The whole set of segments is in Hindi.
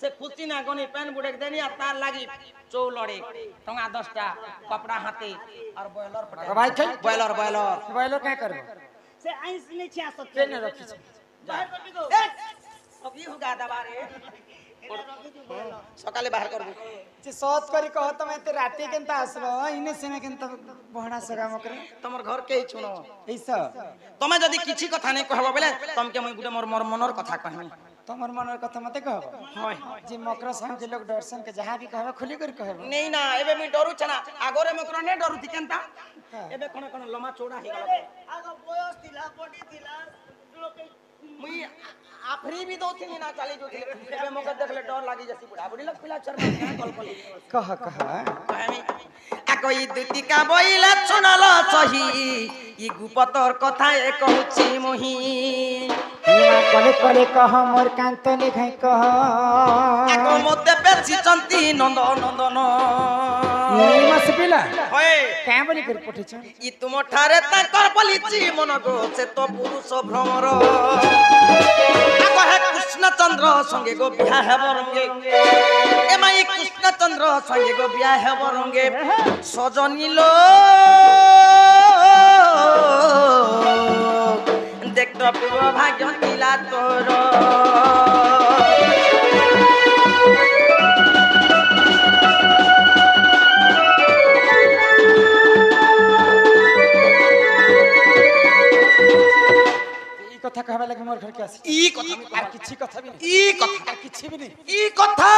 से खुशी ना गनी पेन बुड़े देनी आ तार लागी चौ लड़े टंगा 10टा कपड़ा हाथे और बॉयलर पटा भाई खाई बॉयलर बॉयलर बॉयलर क्या करबो से आइस नहीं छिया सब के ने रखी छै बाहर कर दो अब ई होगा दबारे सकाले बाहर कर दू जे सत करी कह त मैं ते राती केनता आसलो इने सेने केनता बहना सगा मकरे तमर घर के छुनो ऐसा तमे जदी किछि कथा नै कहबो बेले तम के मैं गुटे मोर मोर मनर कथा कहमी तमर मनर कथा मते कहबो होय जे मकर संग के लोग दर्शन के जहां भी कहबो खुली कर कहबो नहीं ना एबे मैं डरू छना आगोरे मकर नै डरू थी केनता एबे कोन कोन लमा चौड़ा ही गला आगो बयस दिला बॉडी दिला लोग मुई आफरी भी दो थी ना चली जो थी एबे मकर देखले डर लागी जसी बुढ़ा बुढ़ी लग पिला चरमा कल कल कह कहमी आ कोई दुतिका बइला सुनल सही ई गुपतर कथा ए कहूची मोही कले कले कह मोर कांतले घाई कह आको मते बेसी चंती नंद नंदन मस पिला होय क्या बोली कर पठे छ ई तुम ठारे ताकर बलिची मन गो से तो पुरुष भ्रमर आको हे कृष्ण चंद्र संगे गो बिया हेब रंगे ए माई कृष्ण चंद्र संगे गो बिया हेब रंगे सजनी लो देख तो पूर्व भाग्य दिला तोर कथा कहबा लगे मोर घर के आसी ई कथा में आर किछि कथा भी नहीं ई कथा किछि भी नहीं ई कथा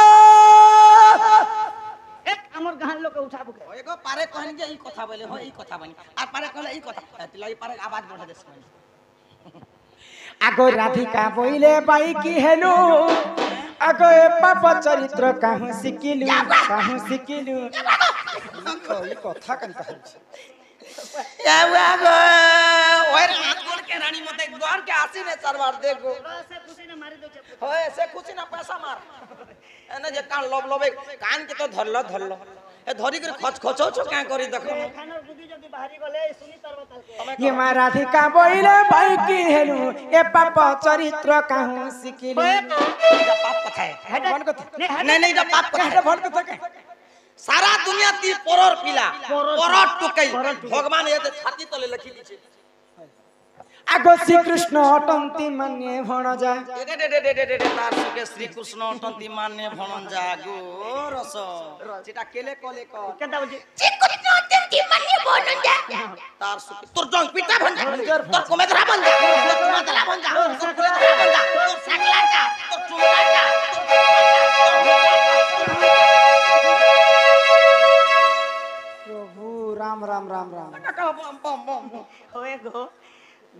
एक हमर गान लोग के उठाबो के एगो पारे कहन जे ई कथा बोले हो ई कथा बनी आ पारे कहले ई कथा तिलाई पारे आवाज बढ़ा देस आगो राधिका बोइले बाई की हेलो आगो ए पाप चरित्र काहू सिकिलु ई कथा कन कहै छै या गो ओर हाथ गोड़ के रानी मते घर के आसी ने सरवार देखो से खुशी ने मारी दो छे होय से खुशी ना पैसा मार एने जे कान लब लबे कान के तो धरलो ए धरी कर खच खचो छ का करी देखो खानर बुद्धि जदी बाहरी गले सुनी तरबताल के ये मा राधिका बोइले बाई की हेलो ए पाप चरित्र काहू सिकिलु पाप कथा है भन कथा नहीं जा पाप कथा कहले भन कथा के सारा दुनिया ती परर पिला परर टुकै भगवान ये छाती तले लिखि दिछे आगो श्री कृष्ण अटंती माने भण जा दे तार सुके श्री कृष्ण अटंती माने भणन जा गो रस जेटा केले कले क केता बजे श्री कृष्ण अटंती माने भणन जा तार सुके तोर जंग पिटा भन तोर कोमेदरा बन जा तोर मातला बन जा तोर कोमेदरा बन जा तोर सकला जा तोर चुंगा जा प्रभु राम राम राम राम होए गो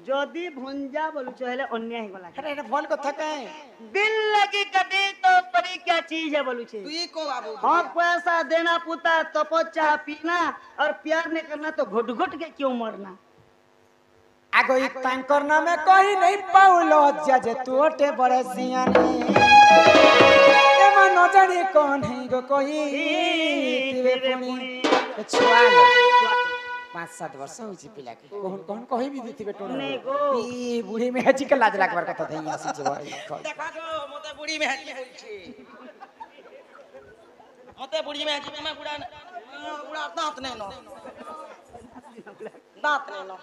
जदी भुंजा बोलु छले अन्याय ही गला अरे फोन कथा काहे दिल लगी कदी तो परी क्या चीज है बोलू छे तू को बाबू हां पैसा देना पुता तपस्या पीना और प्यार नहीं करना तो घुट घुट के क्यों मरना आगो एक तांकर नामे कही नहीं पाउलो जे तोटे बड़े सियानी ए मन जानी कौन है गो कोई तिवे पुनी छुआ 5-7 वर्ष होई पिला के कोन कहि भी दिथिबे टोना नहीं गो ई बूढ़ी में हची के लाज लागबार कथा थई आसी जे देखा गो मते बुढ़ी में हची होई छी मते बुढ़ी में हची में बुढ़ा दांत नहीं नो दांत नहीं नो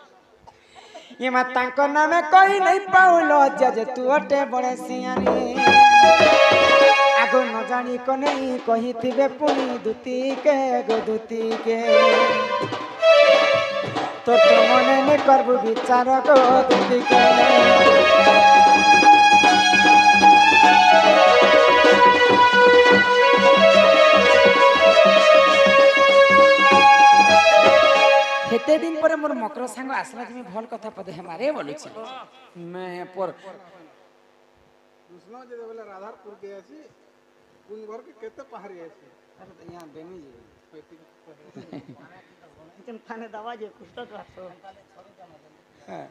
ये मत तांकर नामे कही नहीं पाउलो जे तोटे बड़े सियानी आगो न जानी को नहीं कही थिबे पुनी दुती के गो दुती के तो मने ने करबु विचार को दुती के हेते दिन पर मोर मकर संग आसला जे भल कथा पदे हमारे बोलु छी मैं पर कृष्ण जे बोले राधापुर के आसी कुन घर के केते पहाड़ी आसी अरे तो यहां बेमी जी पेटी तुम थाने दवा जे कुछ तो राखो हां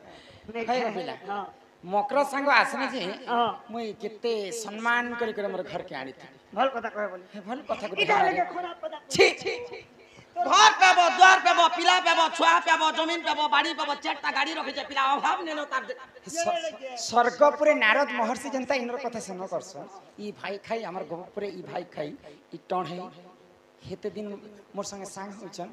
खाई रबिला हां मकर संग आसने जे हां मुई केते सम्मान करी कर मोर घर के आनी थी भल कथा कहे बोले भल कथा इधर को लेके खराब पता छी छी घर पेबो द्वार पेबो पिला पेबो छुआ पेबो जमीन पेबो बाड़ी पेबो चारटा गाड़ी रखी छे पिला अभाव नेनो तार स्वर्गपुरे नारद महर्षि जनता इनर कथा सुनो करछ ई भाई खाई हमर गोपुरे ई भाई खाई ई टण है हेते दिन मोर संगे सांग होचन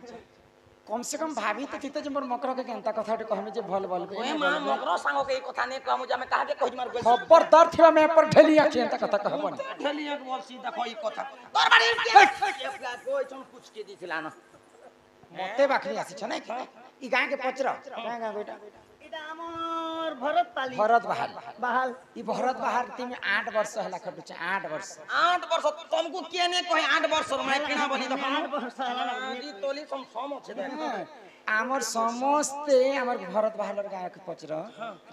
कम से कम भाभी तो चिते जे मोर मकर के केनता कथा कहमे जे भल भल ओए मां मकरो सांगो के ई कथा ने कहमु जे मैं काहे कहि मार खबरदार थिबा मैं पर ढेलिया केनता कथा कहबन ढेली एक बसी देखो ई कथा तोर बाड़ी के कोई छन कुछ के दिथिला ना मते बाखरी आसी छ नै ई गां के पचर गां गां बेटा इटा हमर भरत पाली भरत बहाल बहाल ई भरत बहाल तिमी 8 वर्ष हला खटु छ 8 वर्ष 8 वर्ष तुमको के ने कहे 8 वर्ष मैं किना बनी देखो 8 वर्ष हला जी तोली सम छे दे आमर समस्ते आमर भरत बहालर गां के पचर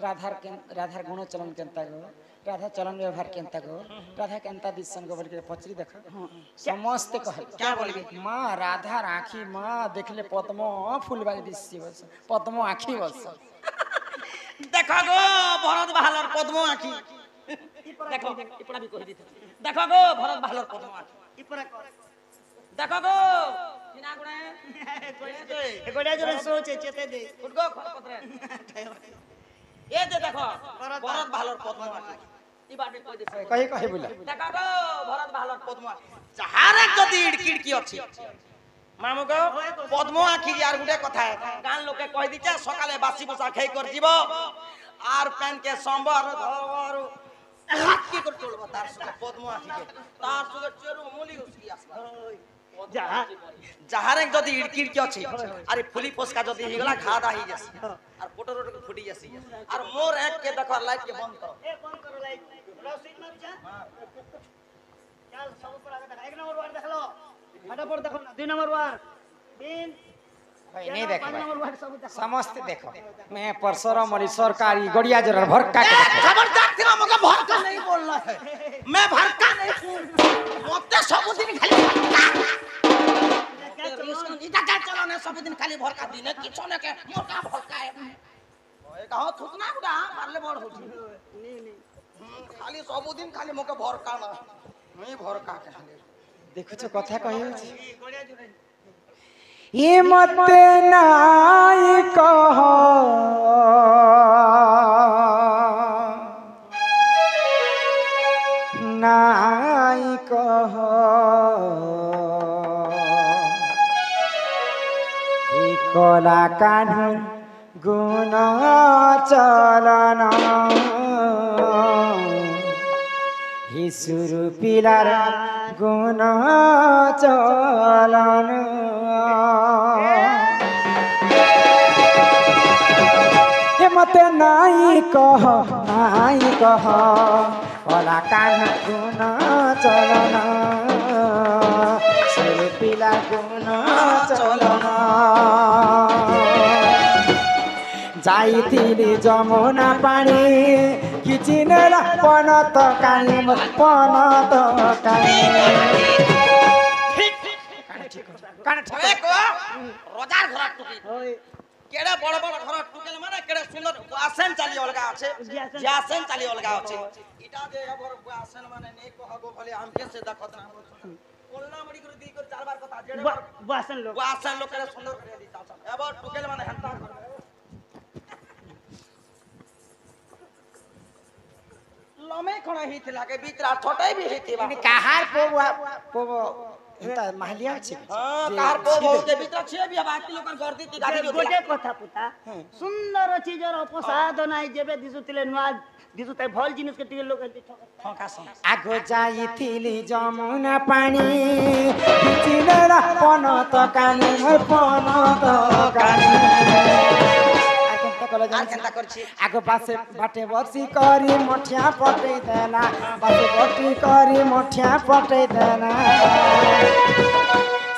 राधार गुण चलन केनता गो राधा चलन व्यवहार केनता गो राधा केनता दिसन गो बोल के पचरी देख समस्ते कह क्या बोलबे मां राधा राखी मां देखले पद्म फूलबाई दिसी बस पद्म आखी बस देखो गो भरत बहालर पद्म आखी देखो इपड़ा भी कहि दिथे देखो गो भरत बहालर पद्म आखी इपरा कर देखो गो किना गुणे गोड़ा जो सोचे चेते दे उठगो खरपतरे ए जे देखो भरत बहालर पद्म आखी ई बाटे कहि दिथे कही बोला देखो गो भरत बहालर पद्म आखी जहारे जदी इडकिडकी अछि मामू गो पद्म आखी यार गुटे कथा है गान लोग के कहि दिचे सकाले बासी बसा खाई कर जीवो आर पेन के संबर धर की कर चलबो तार सुगे पद्म आखी के तार सुगे चेरु मूली उसकी आसबा जहारे जदी इडकिडकी अछि अरे फुली पोसका जदी हिगला खादा ही जसी और फोटो रोट के फुटी जसी और मोर एक के देखो लाइट के बंद करो ए बंद करो लाइट रसीद में जा चल सब ऊपर आगे देख 1 नंबर वार देख लो फटाफट देखो ना 2 नंबर वार 3 भाई नहीं देख 5 नंबर वार सब देखो समस्त देखो मैं परसरम और सरकारी गड़िया जरा भरका के खबरदार तेरा मगर भरका नहीं बोलना है मैं भरका नहीं मोते सब दिन खाली इटा क्या चलो ने सब दिन खाली भरका दिने किछो ने के मोटा भरका है ओए कहो थुकना गुडा मारले बड़ होची खाली सब दिन खाली मोके भरका ना नहीं भरका के खाली देखो छ कथा कहि गोड़ा जुड़े ये मते नाई कह नाई कह ई कला कान्ह गुण चलन ही सुरु पिलार गुण चलन हे मते नाई कह कला कान्ह गुण चलन सुरु पिलार गुण चलन जाइथिली जमुना पानी किछि नेला पनत कानी ओए को रोजार घर टुकी ओए केड़े बड़ बड़ घर टुकेले माने केड़े सुंदर आसन चाली अलगा আছে जासन चाली अलगा আছে इटा जे अबर आसन माने ने कहगो भले हम के से देखत ना बोलना मड़ी कर दी कर चार बार कथा जेड़े वासन लोग आसन लोग केड़े सुंदर करे दी चासन अबर टुकेले माने हंता लमे खणा ही थिला के बीतरा छोटे भी ही थिबा काहार पोबो एता महलिया अछि हां कार पो बहुत के भीतर छे भी अब आती लोकन गर्दी ती गाड़ी गोटे कथा पुता सुंदर चीजर अपसाद नाही जेबे दिसुतिले नुआ दिसुते भल जिनिस के टिके लोक ठोका सन आगो जाइथिली जमुना पानी किचिनेरा पनत कानी चिंता करछि आगो पासे बाटे बसी करी मठिया पटे देना बाटे बटी करी मठिया पटे देना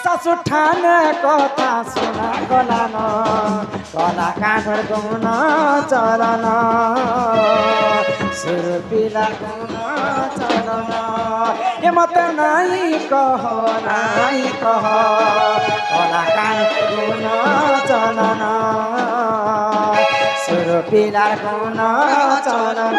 सासु ठाने कथा सुना गलान कला काँधर गुण चलन सुर पिला गुण चलन ए मते नाई कह कला काँधर गुण चलन सुर पिला गुण चलन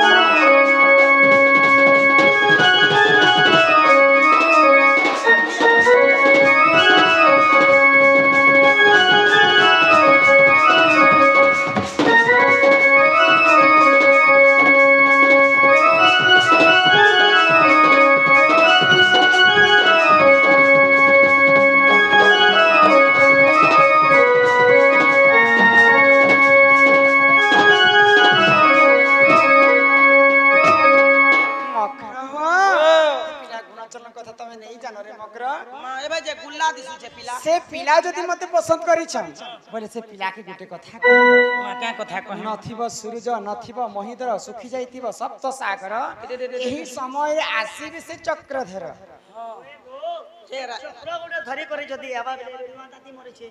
चलन कथा तमे नहीं जानो रे मकर मां एबे जे गुल्ला दिसु छे पिला से पिला जदि मते पसंद करी छन बोले से पिला के गुटे कथा कहबो मां क्या कथा कह नथिबो सूरज नथिबो महिंद्र सुखी जाइतिबो सप्त सागर एही समय आसीबे से चक्रधर चक्र गोटे धरी करे जदी आबा बेले माताती मरे छे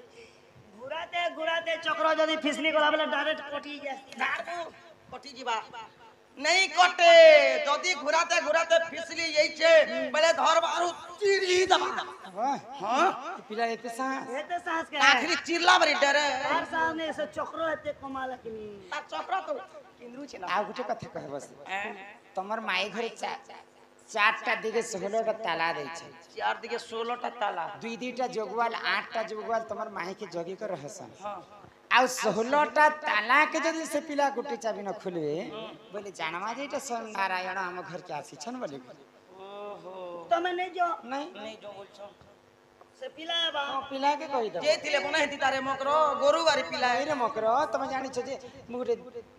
घुराते चक्र जदी फिसली गला बेले डायरेक्ट कटी जाय कटी जीवा नहीं कटे जदी घुराते घुराते फिसली यही छे पहले धर बारू चिरी दबा हां पिला एते सा एते साहस के आखिरी चिरला बरी डरे तार सामने से चक्र एते कमाल किनी ता चक्र तो किंद्रु छे ना आ गुटे कथा कहबो तमर माई घरे चारटा दिगे 16टा ताला दै छै चार दिके 16टा ताला दुई दुईटा जोगवाल 8टा जोगवाल तमर माई के जगी कर रहसन आ 16टा ताला के जदी से पिला गुटे चाबी न खुलवे बोले जानवा जेटा सन नारायण हम घर के आसी छन बोले ओहो तमे नहीं जो नहीं जो बोलछो से पिला बा पिला के कहि दो जे थिले कोना हेती तारे मकरो गोरु बारी पिला रे मकर तमे जानि छ जे मुरे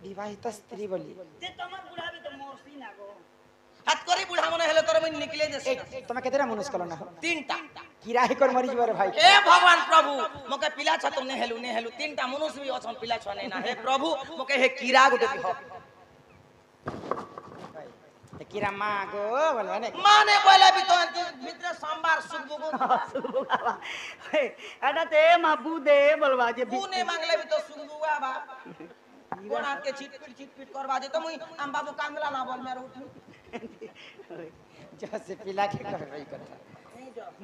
विवाहित स्त्री बोली ते तमर बुढ़ा भी तो मोरसी ना गो हाथ करी बुढ़ा मने हेले तोर मन निकले जसे तमे केतेरा मनुष्य कलो ना तीनटा किराही कर मरी जबारे भाई हे भगवान प्रभु मके पिला छ तुमने हेलु तीनटा मनुष्य भी अछन पिला छ ना हे प्रभु मके हे कीरा गुटे दिहो ते किरा मागो बोलवा ने माने बोले भी तो भीतर सोमवार सुगबुगु एटा ते माबू दे बोलवा जे ने मांगले भी तो सुगबुगा बा कोना के छिटपिट करवा जे तो मुई हम बाबू कांगला ना बोल मेरे उठ जैसे पिला के कहबै कथा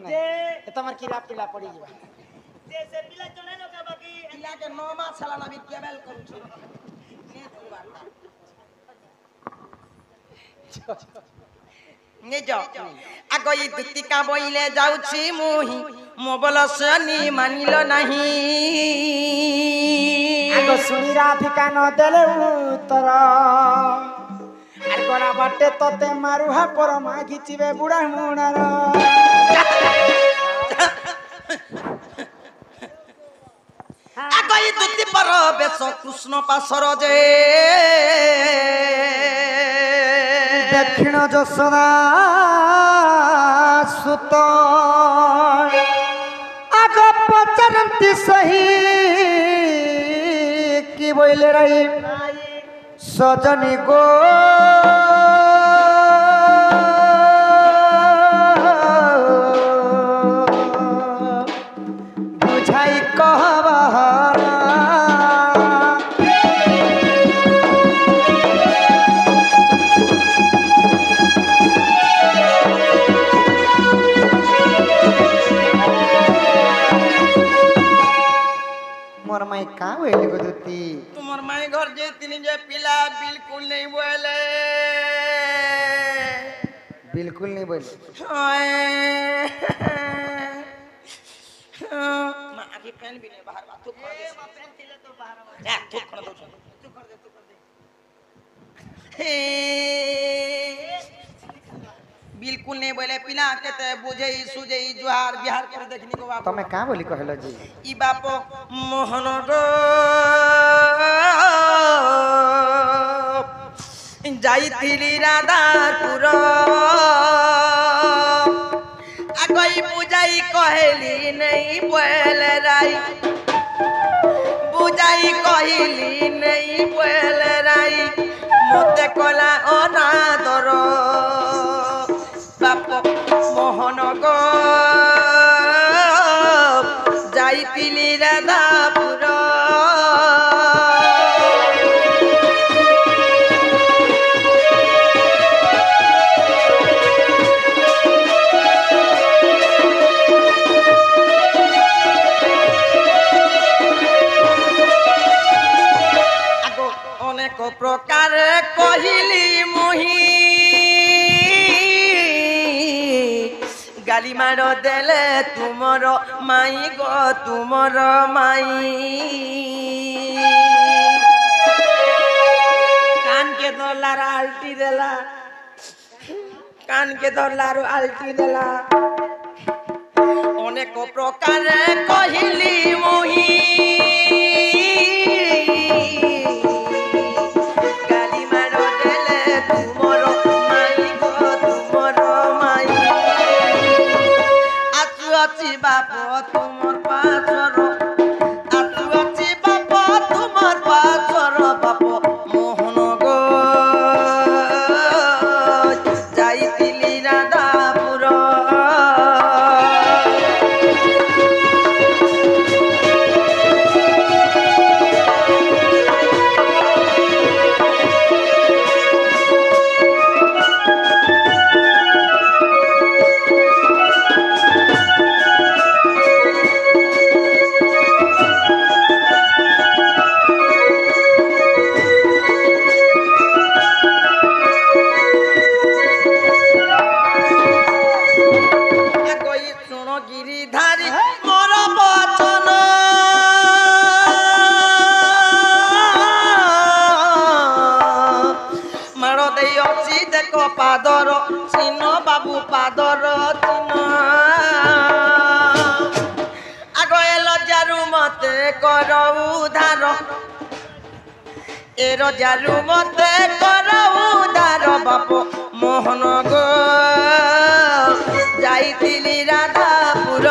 जे ए तमर किरा पिला पड़ी जबा से पिला चले लो का बाकी पिला के 9 मास साला ना भी केबल करू छी ने बात ने जाओ आगो ई दुतिका बोइले जाउछी मोही मोबल सनी मानिलो नहीं आगो सुनी राधिका न देले उत्तर আর গলা বাটে ততে মারুহা পর মাগিচিবে বুড়া মুনার আগই দুতি পর বেশ কৃষ্ণ পাশর যে দক্ষিণ যশোদা সুত আগ পচরন্তি সহি কি বইলে রাই সজনী গো বুঝাই কহবা मोर माई का होइले गो दुती तुम्हार माई घर जे तिनी जे पिला बिल्कुल नहीं बोले बिल्कुल नहीं बोले मां आगे पेन भी नहीं बाहर बात तू कर दे पेन थिले तो बाहर या तू कर दो तू कर दे बिल्कुल नहीं बोले पिला के ते बुझे सुझे जुहार बिहार कर देखनी को बाप तमे का बोली कहलो जी ई बाप मोहन गो जाइथिली राधापुर आगई बुझाई कहली नहीं बोल राई बुझाई कहली नहीं बोल राई मते कला अनादर बाप मोहन गो जाइथिली राधापुर अनेक प्रकार कहली मुही गाली मार देले तुमर माई गो तुमर माई कान के धरलार आल्टी देला कान के धरलार आल्टी देला अनेक प्रकार कहली मुही गाली मार देले तुमर माई गो तुमर माई ଅଛି ବାପ ତୁମର ପାଶର ଆସୁ ଅଛି ବାପ ତୁମର ପାଶର ବାପ ମୋହନ ଗୋ ଯାଇଥିଲି ରାଧାପୁର গিরিধারী মোর বচন মার দেই অছি দেখ পাদর চিহ্ন বাবু পাদর চিহ্ন আগ এ লজ্জারু মতে কর উদ্ধার এ রজারু মতে কর উদ্ধার বাপ মোহন গো যাইতিলি রাধাপুর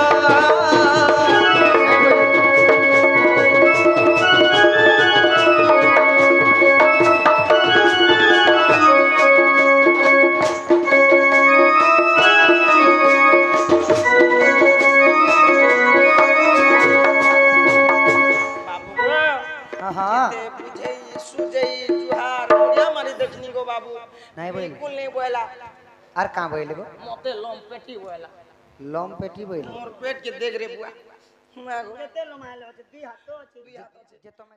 हाँ বুঝেই সুজেই জুহার বড়িয়া মারি দেখনি গো বাবু নাই বইল বিলকুল নেই বয়লা আর কাঁ বইলে গো মতে লম পেটি বয়লা লম পেটি বইলে মোর পেট के देख रे बुआ কেতে লোমাইলো আছে দুই হাত আছে যে তুমি